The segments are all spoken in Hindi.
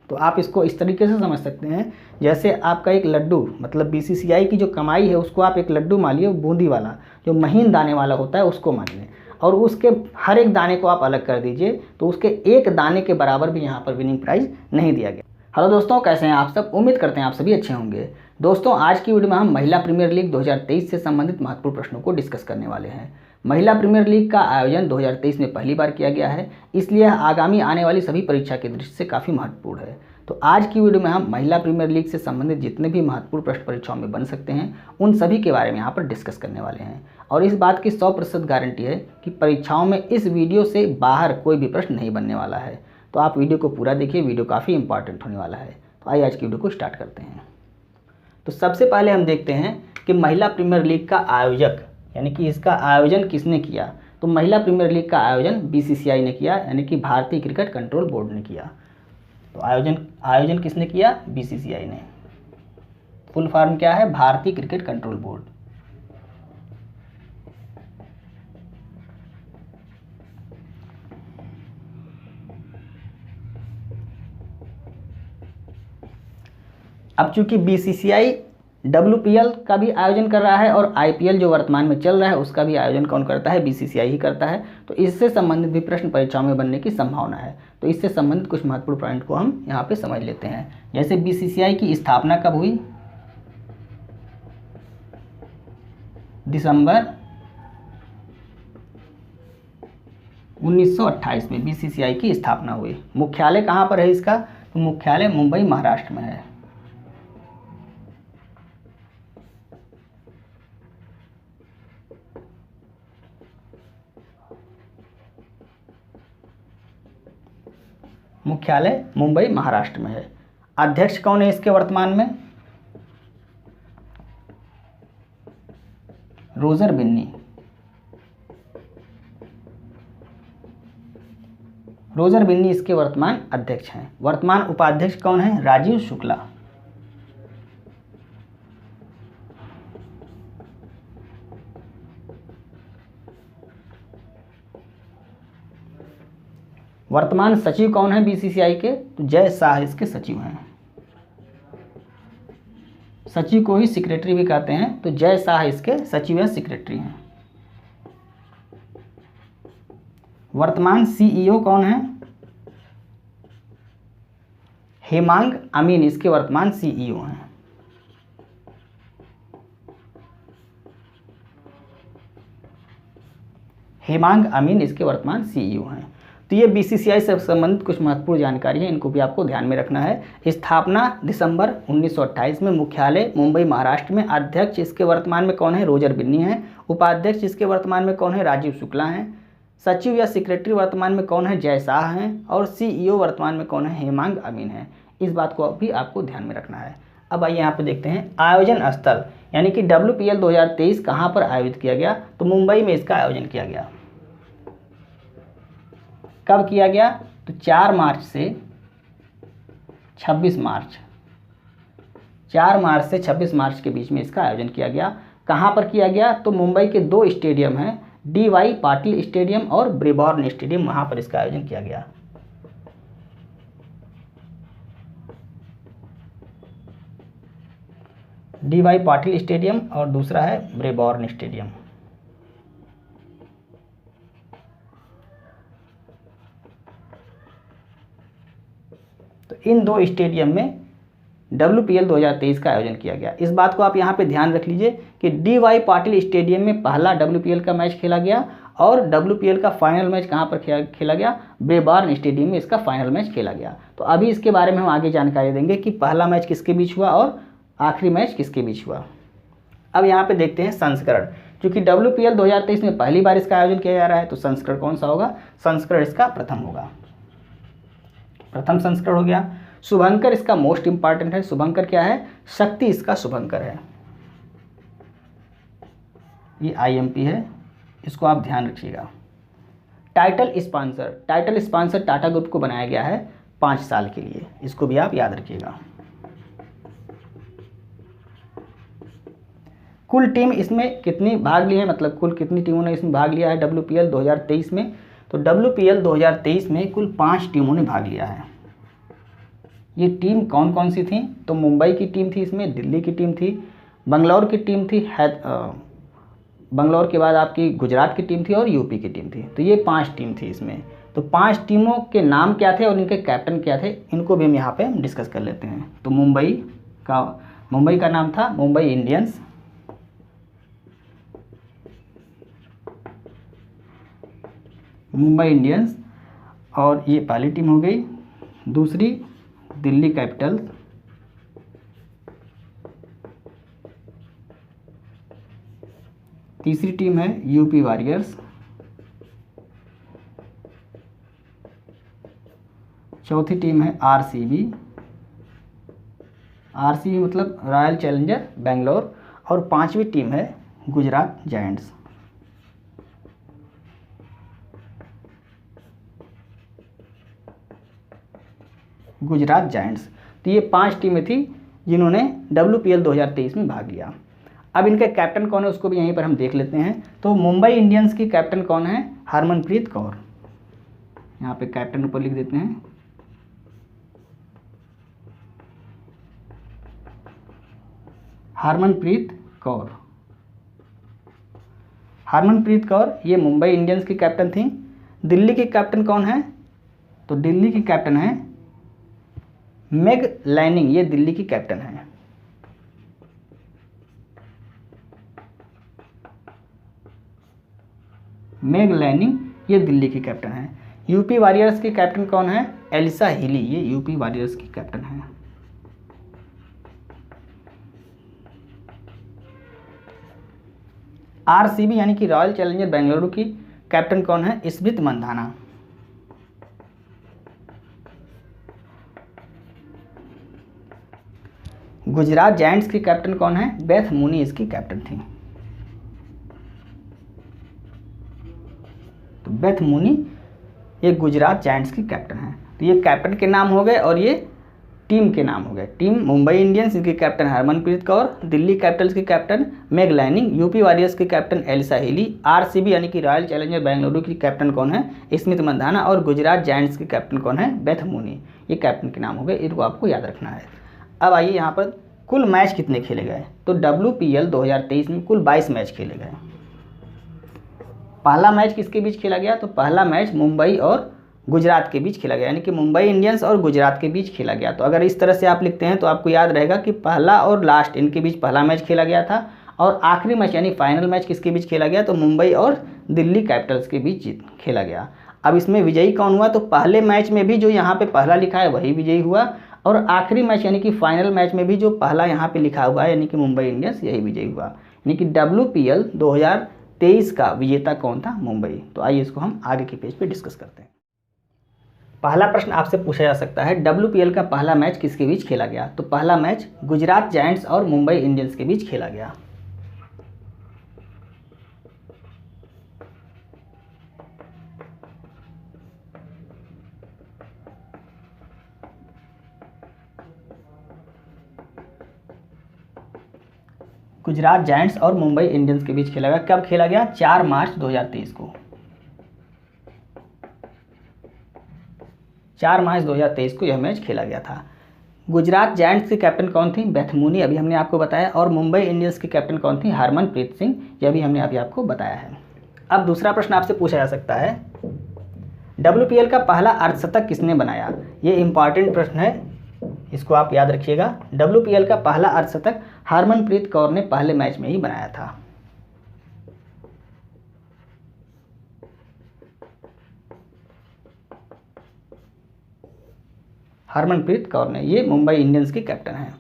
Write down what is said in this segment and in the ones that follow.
तो आप इसको इस तरीके से समझ सकते हैं, जैसे आपका एक लड्डू, मतलब बीसीसीआई की जो कमाई है उसको आप एक लड्डू मानिए, बूंदी वाला जो महीन दाने वाला होता है उसको मानिए, और उसके हर एक दाने को आप अलग कर दीजिए, तो उसके एक दाने के बराबर भी यहाँ पर विनिंग प्राइज़ नहीं दिया गया। हेलो दोस्तों, कैसे हैं आप सब? उम्मीद करते हैं आप सभी अच्छे होंगे। दोस्तों, आज की वीडियो में हम महिला प्रीमियर लीग 2023 से संबंधित महत्वपूर्ण प्रश्नों को डिस्कस करने वाले हैं। महिला प्रीमियर लीग का आयोजन 2023 में पहली बार किया गया है, इसलिए यह आगामी आने वाली सभी परीक्षा की दृष्टि से काफ़ी महत्वपूर्ण है। तो आज की वीडियो में हम महिला प्रीमियर लीग से संबंधित जितने भी महत्वपूर्ण प्रश्न परीक्षाओं में बन सकते हैं उन सभी के बारे में यहाँ पर डिस्कस करने वाले हैं, और इस बात की 100% गारंटी है कि परीक्षाओं में इस वीडियो से बाहर कोई भी प्रश्न नहीं बनने वाला है। तो आप वीडियो को पूरा देखिए, वीडियो काफ़ी इंपॉर्टेंट होने वाला है। तो आइए आज की वीडियो को स्टार्ट करते हैं। तो सबसे पहले हम देखते हैं कि महिला प्रीमियर लीग का आयोजक, यानी कि इसका आयोजन किसने किया। तो महिला प्रीमियर लीग का आयोजन बीसीसीआई ने किया, यानी कि भारतीय क्रिकेट कंट्रोल बोर्ड ने किया। तो आयोजन किसने किया? बीसीसीआई ने। फुल फॉर्म क्या है? भारतीय क्रिकेट कंट्रोल बोर्ड। अब चूंकि बीसीसीआई डब्ल्यूपीएल का भी आयोजन कर रहा है और आईपीएल जो वर्तमान में चल रहा है उसका भी आयोजन कौन करता है? बीसीसीआई ही करता है। तो इससे संबंधित भी प्रश्न परीक्षाओं में बनने की संभावना है। तो इससे संबंधित कुछ महत्वपूर्ण पॉइंट को हम यहाँ पे समझ लेते हैं। जैसे बीसीसीआई की स्थापना कब हुई? दिसंबर 1928 में बीसीसीआई की स्थापना हुई। मुख्यालय कहाँ पर है इसका? तो मुख्यालय मुंबई, महाराष्ट्र में है। मुख्यालय मुंबई, महाराष्ट्र में है। अध्यक्ष कौन है इसके वर्तमान में? रोजर बिन्नी। रोजर बिन्नी इसके वर्तमान अध्यक्ष हैं। वर्तमान उपाध्यक्ष कौन है? राजीव शुक्ला। वर्तमान सचिव कौन है बीसीसीआई के? तो जय शाह इसके सचिव हैं। सचिव को ही सेक्रेटरी भी कहते हैं, तो जय शाह इसके सचिव या सेक्रेटरी हैं। वर्तमान सीईओ कौन है? हेमांग अमीन इसके वर्तमान सीईओ हैं। हेमांग अमीन इसके वर्तमान सीईओ हैं। तो ये बीसीसीआई से संबंधित कुछ महत्वपूर्ण जानकारी है, इनको भी आपको ध्यान में रखना है। स्थापना दिसंबर 1928 में, मुख्यालय मुंबई, महाराष्ट्र में। अध्यक्ष इसके वर्तमान में कौन है? रोजर बिन्नी है। उपाध्यक्ष इसके वर्तमान में कौन है? राजीव शुक्ला हैं। सचिव या सेक्रेटरी वर्तमान में कौन है? जय शाह हैं। और सीईओ वर्तमान में कौन है? हेमांग अमीन है। इस बात को भी आपको ध्यान में रखना है। अब आइए यहाँ पे देखते हैं आयोजन स्थल, यानी कि डब्ल्यूपीएल 2023 कहाँ पर आयोजित किया गया। तो मुंबई में इसका आयोजन किया गया। कब किया गया? तो 4 मार्च से 26 मार्च, 4 मार्च से 26 मार्च के बीच में इसका आयोजन किया गया। कहाँ पर किया गया? तो मुंबई के 2 स्टेडियम हैं, डीवाई पाटिल स्टेडियम और ब्रेबॉर्न स्टेडियम, वहाँ पर इसका आयोजन किया गया। डीवाई पाटिल स्टेडियम और दूसरा है ब्रेबॉर्न स्टेडियम। तो इन 2 स्टेडियम में डब्ल्यूपीएल 2023 का आयोजन किया गया। इस बात को आप यहाँ पे ध्यान रख लीजिए कि डीवाई पाटिल स्टेडियम में पहला डब्ल्यूपीएल का मैच खेला गया और डब्ल्यूपीएल का फाइनल मैच कहाँ पर खेला गया? ब्रेबॉर्न स्टेडियम में इसका फाइनल मैच खेला गया। तो अभी इसके बारे में हम आगे जानकारी देंगे कि पहला मैच किसके बीच हुआ और आखिरी मैच किसके बीच हुआ। अब यहाँ पे देखते हैं संस्करण। क्योंकि डब्ल्यूपीएल 2023 में पहली बार इसका आयोजन किया जा रहा है, तो संस्करण कौन सा होगा? संस्करण इसका प्रथम होगा। प्रथम संस्करण हो गया। शुभंकर इसका मोस्ट इंपॉर्टेंट है। शुभंकर क्या है? शक्ति इसका शुभंकर है। ये आईएमपी है, इसको आप ध्यान रखिएगा। टाइटल स्पॉन्सर टाटा ग्रुप को बनाया गया है 5 साल के लिए, इसको भी आप याद रखिएगा। कुल टीम इसमें कितनी भाग ली है, मतलब कुल कितनी टीमों ने इसमें भाग लिया है डब्ल्यूपीएल 2023 में? तो डब्ल्यूपीएल 2023 में कुल 5 टीमों ने भाग लिया है। ये टीम कौन कौन सी थी? तो मुंबई की टीम थी, इसमें दिल्ली की टीम थी, बंगलौर की टीम थी, बंगलौर के बाद आपकी गुजरात की टीम थी और यूपी की टीम थी। तो ये 5 टीम थी इसमें। तो 5 टीमों के नाम क्या थे और इनके कैप्टन क्या थे, इनको भी हम यहाँ पे डिस्कस कर लेते हैं। तो मुंबई का नाम था मुंबई इंडियंस, मुंबई इंडियंस, और ये पहली टीम हो गई। दूसरी दिल्ली कैपिटल्स, तीसरी टीम है यूपी वॉरियर्स, चौथी टीम है आरसीबी, आरसीबी मतलब रॉयल चैलेंजर बेंगलोर, और 5वीं टीम है गुजरात जायंट्स। गुजरात जायंट्स। तो ये 5 टीमें थी जिन्होंने WPL 2023 में भाग लिया। अब इनके कैप्टन कौन है उसको भी यहीं पर हम देख लेते हैं। तो मुंबई इंडियंस की कैप्टन कौन है? हरमनप्रीत कौर। यहाँ पे कैप्टन ऊपर लिख देते हैं, हरमनप्रीत कौर। हरमनप्रीत कौर ये मुंबई इंडियंस की कैप्टन थी। दिल्ली की कैप्टन कौन है? तो दिल्ली की कैप्टन है मेग लैनिंग, ये दिल्ली की कैप्टन है। मेग लैनिंग ये दिल्ली की कैप्टन है। यूपी वॉरियर्स की कैप्टन कौन है? एलिसा हिली, ये यूपी वॉरियर्स की कैप्टन है। आरसीबी यानी कि रॉयल चैलेंजर बेंगलुरु की कैप्टन कौन है? स्मृति मंधाना। गुजरात जायंट्स की कैप्टन कौन है? बेथ मूनी इसकी कैप्टन थी। तो बेथ मूनी ये गुजरात जायंट्स की कैप्टन है। तो ये कैप्टन के नाम हो गए और ये टीम के नाम हो गए। टीम मुंबई इंडियंस, इनकी कैप्टन हरमनप्रीत कौर, दिल्ली कैपिटल्स की captain Meg Lanning, UP warriors की कैप्टन एलिसा हिली, आरसीबी यानी कि रॉयल चैलेंजर बेंगलुरु की कैप्टन कौन है? स्मिथ मंधाना, और गुजरात जायंट्स की कैप्टन कौन है? Beth Mooney. ये कैप्टन के नाम हो गए, इनको आपको याद रखना है। अब आइए यहाँ पर कुल मैच कितने खेले गए? तो WPL 2023 में कुल 22 मैच खेले गए। पहला मैच किसके बीच खेला गया? तो पहला मैच मुंबई और गुजरात के बीच खेला गया, यानी कि मुंबई इंडियंस और गुजरात के बीच खेला गया। तो अगर इस तरह से आप लिखते हैं तो आपको याद रहेगा कि पहला और लास्ट इनके बीच पहला मैच खेला गया था, और आखिरी मैच यानी फाइनल मैच किसके बीच खेला गया? तो मुंबई और दिल्ली कैपिटल्स के बीच खेला गया। अब इसमें विजयी कौन हुआ? तो पहले मैच में भी जो यहाँ पे पहला लिखा है वही विजयी हुआ, और आखिरी मैच यानी कि फाइनल मैच में भी जो पहला यहाँ पे लिखा हुआ है यानी कि मुंबई इंडियंस, यही विजयी हुआ। यानी कि WPL 2023 का विजेता कौन था? मुंबई। तो आइए इसको हम आगे के पेज पे डिस्कस करते हैं। पहला प्रश्न आपसे पूछा जा सकता है WPL का पहला मैच किसके बीच खेला गया? तो पहला मैच गुजरात जायंट्स और मुंबई इंडियंस के बीच खेला गया। गुजरात जायंट्स और मुंबई इंडियंस के बीच खेला गया। कब खेला गया? 4 मार्च 2023 को। 4 मार्च 2023 को यह मैच खेला गया था। गुजरात जायंट्स की कैप्टन कौन थी? बेथ मूनी, अभी हमने आपको बताया, और मुंबई इंडियंस की कैप्टन कौन थी? हरमनप्रीत सिंह, यह भी हमने अभी आपको बताया है। अब दूसरा प्रश्न आपसे पूछा जा सकता है WPL का पहला अर्धशतक किसने बनाया? ये इंपॉर्टेंट प्रश्न है, इसको आप याद रखिएगा। WPL का पहला अर्धशतक हरमनप्रीत कौर ने पहले मैच में ही बनाया था। हरमनप्रीत कौर ने, ये मुंबई इंडियंस की कैप्टन है।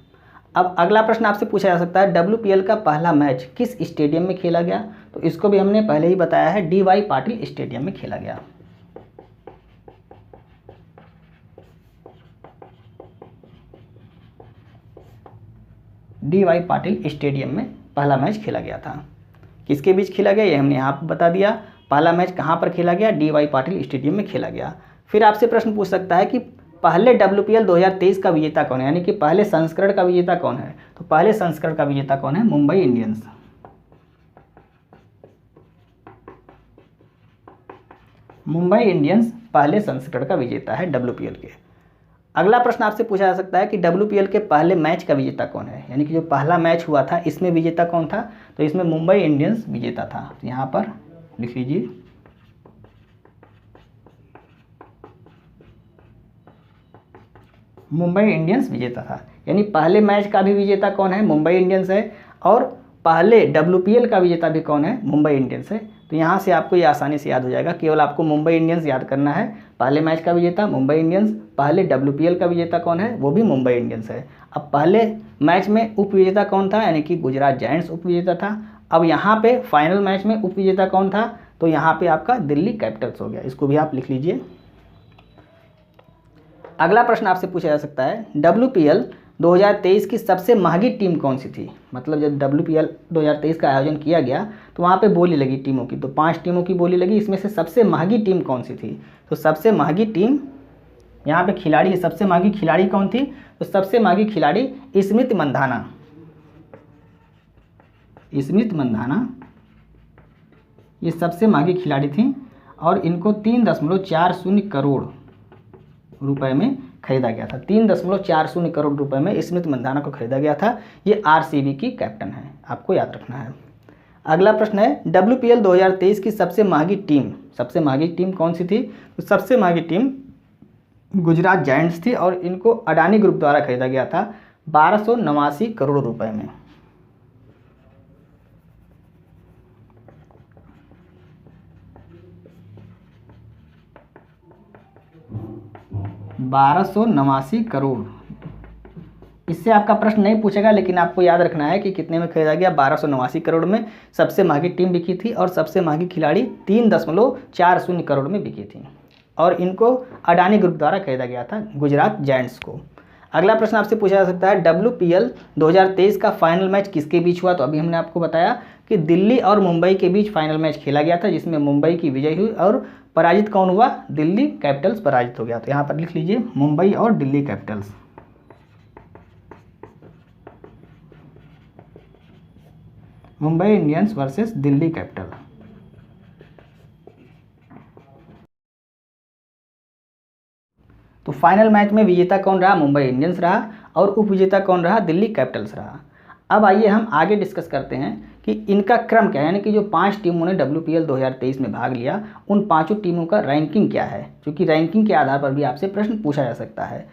अब अगला प्रश्न आपसे पूछा जा सकता है WPL का पहला मैच किस स्टेडियम में खेला गया? तो इसको भी हमने पहले ही बताया है, DY पाटिल स्टेडियम में खेला गया। DY पाटिल स्टेडियम में पहला मैच खेला गया था। किसके बीच खेला गया ये हमने यहाँ पर बता दिया। पहला मैच कहाँ पर खेला गया? DY पाटिल स्टेडियम में खेला गया। फिर आपसे प्रश्न पूछ सकता है कि पहले WPL 2023 का विजेता कौन है, यानी कि पहले संस्करण का विजेता कौन है? तो पहले संस्करण का विजेता कौन है? मुंबई इंडियंस। मुंबई इंडियंस पहले संस्करण का विजेता है WPL के। अगला प्रश्न आपसे पूछा जा सकता है कि WPL के पहले मैच का विजेता कौन है, यानी कि जो पहला मैच हुआ था इसमें विजेता कौन था, तो इसमें मुंबई इंडियंस विजेता था। तो यहाँ पर लिख लीजिए मुंबई इंडियंस विजेता था, यानी पहले मैच का भी विजेता कौन है, मुंबई इंडियंस है, और पहले WPL का विजेता भी कौन है, मुंबई इंडियंस है। तो यहाँ से आपको ये आसानी से याद हो जाएगा, केवल आपको मुंबई इंडियंस याद करना है, पहले मैच का विजेता मुंबई इंडियंस, पहले WPL का विजेता कौन है, वो भी मुंबई इंडियंस है। अब पहले मैच में उप विजेता कौन था, यानी कि गुजरात जायंट्स उप विजेता था। अब यहाँ पे फाइनल मैच में उप विजेता कौन था, तो यहाँ पे आपका दिल्ली कैपिटल्स हो गया, इसको भी आप लिख लीजिए। अगला प्रश्न आपसे पूछा जा सकता है WPL 2023 की सबसे महंगी टीम कौन सी थी, मतलब जब WPL 2023 का आयोजन किया गया तो वहाँ पे बोली लगी टीमों की, तो 5 टीमों की बोली लगी, इसमें से सबसे महंगी टीम कौन सी थी, तो सबसे महंगी टीम यहाँ पे खिलाड़ी है, सबसे महंगी खिलाड़ी कौन थी, तो सबसे महंगी खिलाड़ी स्मृति मंधाना, स्मृति मंधाना ये सबसे महंगी खिलाड़ी थी, और इनको 3.40 करोड़ रुपए में खरीदा गया था। 3.40 करोड़ रुपए में स्मृति मंधाना को खरीदा गया था। ये RCB की कैप्टन है, आपको याद रखना है। अगला प्रश्न है WPL 2023 की सबसे महंगी टीम कौन सी थी, तो सबसे महंगी टीम गुजरात जायंट्स थी, और इनको अडानी ग्रुप द्वारा खरीदा गया था 1289 करोड़ रुपए में। $1289 करोड़। इससे आपका प्रश्न नहीं पूछेगा, लेकिन आपको याद रखना है कि कितने में खरीदा गया, 1289 करोड़ में सबसे महंगी टीम बिकी थी, और सबसे महंगी खिलाड़ी 3.40 करोड़ में बिकी थी, और इनको अडानी ग्रुप द्वारा खरीदा गया था गुजरात जायंट्स को। अगला प्रश्न आपसे पूछा जा सकता है WPL 2023 का फाइनल मैच किसके बीच हुआ, तो अभी हमने आपको बताया कि दिल्ली और मुंबई के बीच फाइनल मैच खेला गया था, जिसमें मुंबई की विजय हुई, और पराजित कौन हुआ, दिल्ली कैपिटल्स पराजित हो गया। तो यहाँ पर लिख लीजिए मुंबई और Delhi Capitals. Mumbai Indians versus Delhi capital. तो फाइनल मैच में विजेता कौन रहा, मुंबई इंडियंस रहा, और उप विजेता कौन रहा, दिल्ली कैपिटल्स रहा। अब आइए हम आगे डिस्कस करते हैं कि इनका क्रम क्या है, यानी कि जो 5 टीमों ने WPL 2023 में भाग लिया, उन 5 टीमों का रैंकिंग क्या है, क्योंकि रैंकिंग के आधार पर भी आपसे प्रश्न पूछा जा सकता है।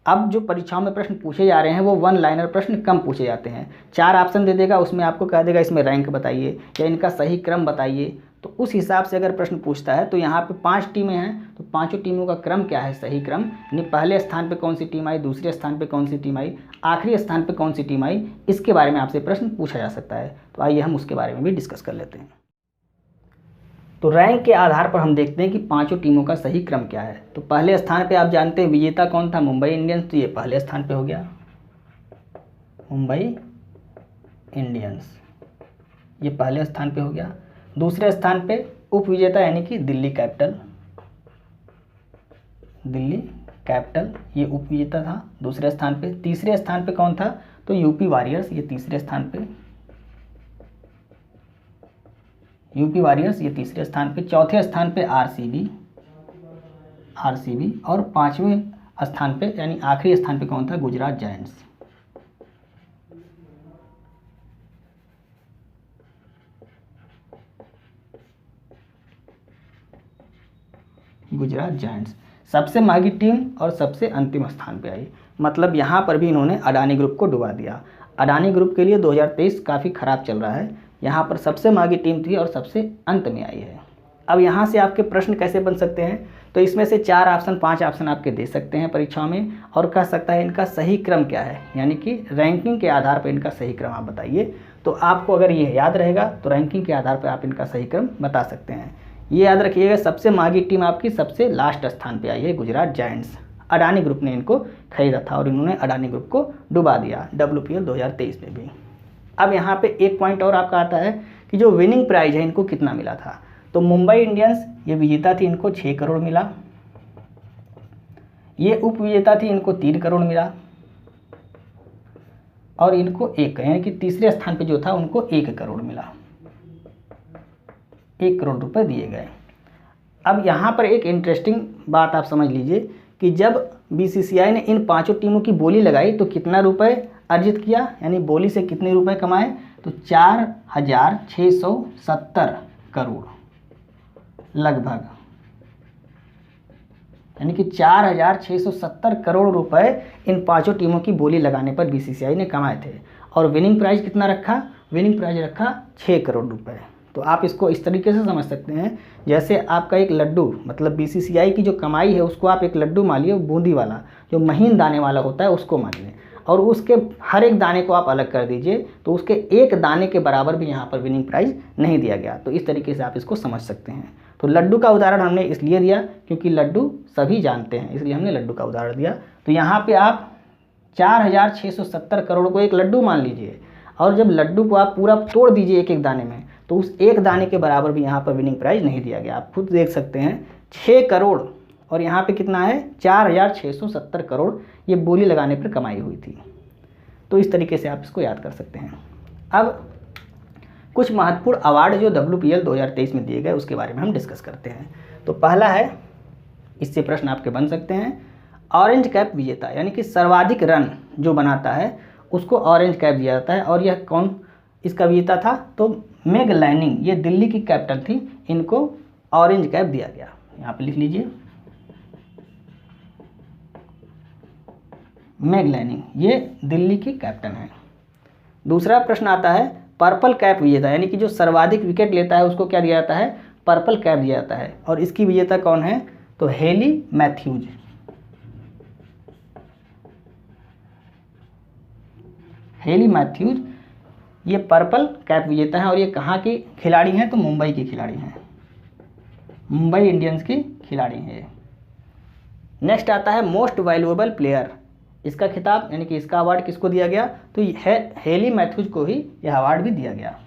अब जो परीक्षाओं में प्रश्न पूछे जा रहे हैं वो 1 लाइनर प्रश्न कम पूछे जाते हैं, 4 ऑप्शन दे देगा, उसमें आपको कह देगा इसमें रैंक बताइए या इनका सही क्रम बताइए। तो उस हिसाब से अगर प्रश्न पूछता है तो यहाँ पे 5 टीमें हैं, तो 5 टीमों का क्रम क्या है, सही क्रम, यानी पहले स्थान पे कौन सी टीम आई, दूसरे स्थान पे कौन सी टीम आई, आखिरी स्थान पे कौन सी टीम आई, इसके बारे में आपसे प्रश्न पूछा जा सकता है। तो आइए हम उसके बारे में भी डिस्कस कर लेते हैं। तो रैंक के आधार पर हम देखते हैं कि 5 टीमों का सही क्रम क्या है। तो पहले स्थान पे आप जानते हैं विजेता कौन था, मुंबई इंडियंस, तो ये पहले स्थान पे हो गया मुंबई इंडियंस, ये पहले स्थान पे हो गया। दूसरे स्थान पे उप विजेता यानी कि दिल्ली कैपिटल, ये उप विजेता था दूसरे स्थान पे। तीसरे स्थान पे कौन था, तो यूपी वॉरियर्स, ये तीसरे स्थान पे, यूपी वॉरियर्स ये तीसरे स्थान पे। चौथे स्थान पे आरसीबी, और 5वें स्थान पे यानी आखिरी स्थान पे कौन था, गुजरात जायंट्स। गुजरात जायंट्स सबसे महंगी टीम और सबसे अंतिम स्थान पे आई, मतलब यहाँ पर भी इन्होंने अडानी ग्रुप को डुबा दिया। अडानी ग्रुप के लिए 2023 काफ़ी ख़राब चल रहा है, यहाँ पर सबसे महंगी टीम थी और सबसे अंत में आई है। अब यहाँ से आपके प्रश्न कैसे बन सकते हैं, तो इसमें से 4 ऑप्शन 5 ऑप्शन आपके दे सकते हैं परीक्षाओं में, और कह सकता है इनका सही क्रम क्या है, यानी कि रैंकिंग के आधार पर इनका सही क्रम आप बताइए। तो आपको अगर ये याद रहेगा तो रैंकिंग के आधार पर आप इनका सही क्रम बता सकते हैं। ये याद रखिएगा, सबसे महंगी टीम आपकी सबसे लास्ट स्थान पे आई है गुजरात जायंट्स। अडानी ग्रुप ने इनको खरीदा था और इन्होंने अडानी ग्रुप को डुबा दिया WPL 2023 में भी। अब यहाँ पे एक पॉइंट और आपका आता है कि जो विनिंग प्राइज है इनको कितना मिला था। तो मुंबई इंडियंस ये विजेता थी, इनको 6 करोड़ मिला। ये उप विजेता थी, इनको 3 करोड़ मिला, और इनको 1 यानी कि तीसरे स्थान पे जो था उनको 1 करोड़ मिला, 1 करोड़ रुपए दिए गए। अब यहाँ पर एक इंटरेस्टिंग बात आप समझ लीजिए कि जब बीसीसीआई ने इन 5 टीमों की बोली लगाई तो कितना रुपए अर्जित किया, यानी बोली से कितने रुपए कमाए, तो 4,670 करोड़ लगभग, यानी कि 4,670 करोड़ रुपए इन 5 टीमों की बोली लगाने पर बीसीसीआई ने कमाए थे। और विनिंग प्राइज कितना रखा, विनिंग प्राइज रखा 6 करोड़ रुपए। तो आप इसको इस तरीके से समझ सकते हैं, जैसे आपका एक लड्डू, मतलब बीसीसीआई की जो कमाई है उसको आप एक लड्डू मान लिए, बूंदी वाला जो महीन दाने वाला होता है उसको मान लें, और उसके हर एक दाने को आप अलग कर दीजिए, तो उसके एक दाने के बराबर भी यहाँ पर विनिंग प्राइज नहीं दिया गया। तो इस तरीके से आप इसको समझ सकते हैं। तो लड्डू का उदाहरण हमने इसलिए दिया क्योंकि लड्डू सभी जानते हैं, इसलिए हमने लड्डू का उदाहरण दिया। तो यहाँ पे आप 4,670 करोड़ को एक लड्डू मान लीजिए, और जब लड्डू को आप पूरा तोड़ दीजिए एक एक दाने में, तो उस एक दाने के बराबर भी यहाँ पर विनिंग प्राइज नहीं दिया गया। आप खुद देख सकते हैं 6 करोड़ और यहाँ पे कितना है 4,670 करोड़, ये बोली लगाने पर कमाई हुई थी। तो इस तरीके से आप इसको याद कर सकते हैं। अब कुछ महत्वपूर्ण अवार्ड जो WPL 2023 में दिए गए उसके बारे में हम डिस्कस करते हैं। तो पहला है, इससे प्रश्न आपके बन सकते हैं, ऑरेंज कैप विजेता, यानी कि सर्वाधिक रन जो बनाता है उसको ऑरेंज कैप दिया जाता है। और यह कौन इसका विजेता था, तो मेग लैनिंग, ये दिल्ली की कैप्टन थी, इनको ऑरेंज कैप दिया गया। यहाँ पे लिख लीजिए मेग लैनिंग, ये दिल्ली की कैप्टन है। दूसरा प्रश्न आता है पर्पल कैप विजेता, यानी कि जो सर्वाधिक विकेट लेता है उसको क्या दिया जाता है, पर्पल कैप दिया जाता है। और इसकी विजेता कौन है, तो हेली मैथ्यूज। हेली मैथ्यूज ये पर्पल कैप विजेता है, और ये कहाँ की खिलाड़ी हैं, तो मुंबई की खिलाड़ी हैं, मुंबई इंडियंस की खिलाड़ी हैं। नेक्स्ट आता है मोस्ट वैल्यूएबल प्लेयर, इसका खिताब यानी कि इसका अवार्ड किसको दिया गया, तो हेली मैथ्यूज को ही यह अवार्ड भी दिया गया।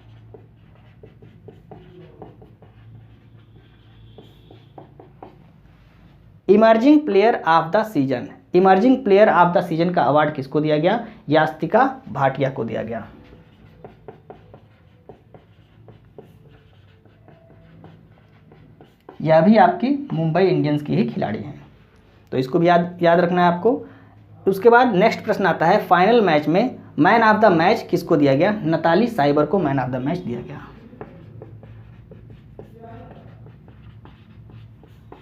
Emerging player of the season, emerging player of the season का अवार्ड किसको दिया गया, यास्तिका भाटिया को दिया गया। यह भी आपकी मुंबई इंडियंस की ही खिलाड़ी हैं, तो इसको भी याद रखना है आपको। उसके बाद नेक्स्ट प्रश्न आता है फाइनल मैच में मैन ऑफ द मैच किसको दिया गया, नताली साइबर को मैन ऑफ द मैच दिया गया।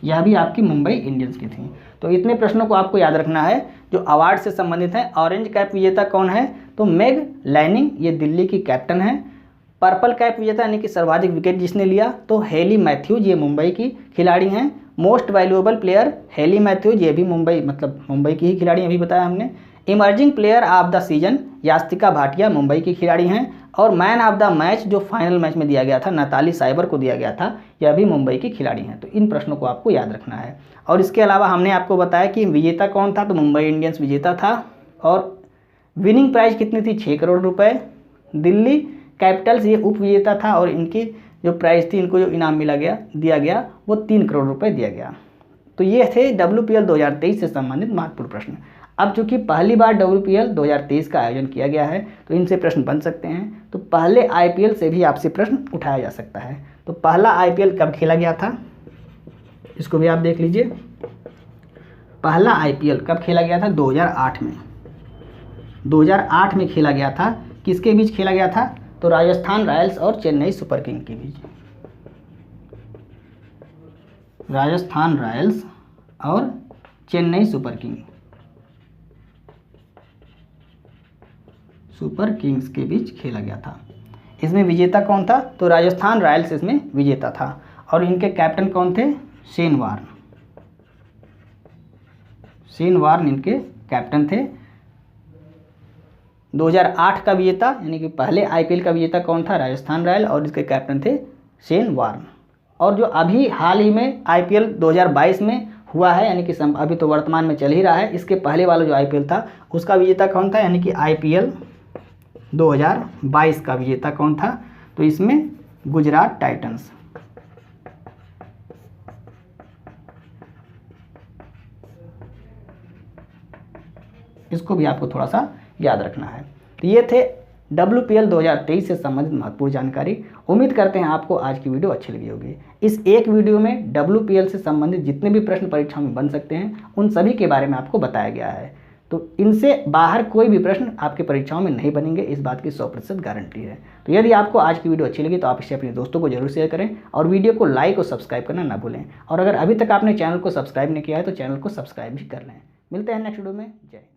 यह भी आपकी मुंबई इंडियंस की थी। तो इतने प्रश्नों को आपको याद रखना है जो अवार्ड से संबंधित हैं। ऑरेंज कैप विजेता कौन है, तो मेग लैनिंग, ये दिल्ली की कैप्टन है। पर्पल कैप विजेता यानी कि सर्वाधिक विकेट जिसने लिया, तो हेली मैथ्यूज, ये मुंबई की खिलाड़ी हैं। Most valuable player Hayley Matthews, ये भी मुंबई मतलब मुंबई की ही खिलाड़ी, अभी बताया हमने। Emerging player of the season Yastika Bhatia, Mumbai की खिलाड़ी हैं। और मैन ऑफ द मैच जो फाइनल मैच में दिया गया था, नताली साइबर को दिया गया था, यह भी मुंबई की खिलाड़ी हैं। तो इन प्रश्नों को आपको याद रखना है। और इसके अलावा हमने आपको बताया कि विजेता कौन था, तो मुंबई इंडियंस विजेता था। और विनिंग प्राइज कितनी थी, 6 करोड़ रुपए। दिल्ली कैपिटल्स ये उप विजेता था, और इनकी जो प्राइज थी, इनको जो इनाम दिया गया वो 3 करोड़ रुपए दिया गया। तो ये थे WPL 2023 से संबंधित महत्वपूर्ण प्रश्न। अब चूंकि पहली बार WPL 2023 का आयोजन किया गया है, तो इनसे प्रश्न बन सकते हैं। तो पहले IPL से भी आपसे प्रश्न उठाया जा सकता है। तो पहला IPL कब खेला गया था, इसको भी आप देख लीजिए। पहला IPL कब खेला गया था, 2008 में। 2008 में खेला गया था। किसके बीच खेला गया था, तो राजस्थान रॉयल्स और चेन्नई सुपर किंग के बीच। राजस्थान रॉयल्स और चेन्नई सुपर किंग्स के बीच खेला गया था। इसमें विजेता कौन था, तो राजस्थान रॉयल्स इसमें विजेता था। और इनके कैप्टन कौन थे, शेन वार्न इनके कैप्टन थे। 2008 का विजेता यानी कि पहले IPL का विजेता कौन था, राजस्थान रॉयल, और इसके कैप्टन थे शेन वार्न। और जो अभी हाल ही में IPL 2022 में हुआ है, यानी कि अभी तो वर्तमान में चल ही रहा है, इसके पहले वाला जो IPL था उसका विजेता कौन था, यानी कि IPL 2022 का विजेता कौन था, तो इसमें गुजरात टाइटंस। इसको भी आपको थोड़ा सा याद रखना है। तो ये थे WPL 2023 से संबंधित महत्वपूर्ण जानकारी। उम्मीद करते हैं आपको आज की वीडियो अच्छी लगी होगी। इस एक वीडियो में WPL से संबंधित जितने भी प्रश्न परीक्षाओं में बन सकते हैं उन सभी के बारे में आपको बताया गया है। तो इनसे बाहर कोई भी प्रश्न आपके परीक्षाओं में नहीं बनेंगे, इस बात की 100% गारंटी है। तो यदि आपको आज की वीडियो अच्छी लगी तो आप इसे अपने दोस्तों को जरूर शेयर करें और वीडियो को लाइक और सब्सक्राइब करना ना भूलें। और अगर अभी तक आपने चैनल को सब्सक्राइब नहीं किया है तो चैनल को सब्सक्राइब भी कर लें। मिलते हैं नेक्स्ट वीडियो में। जय।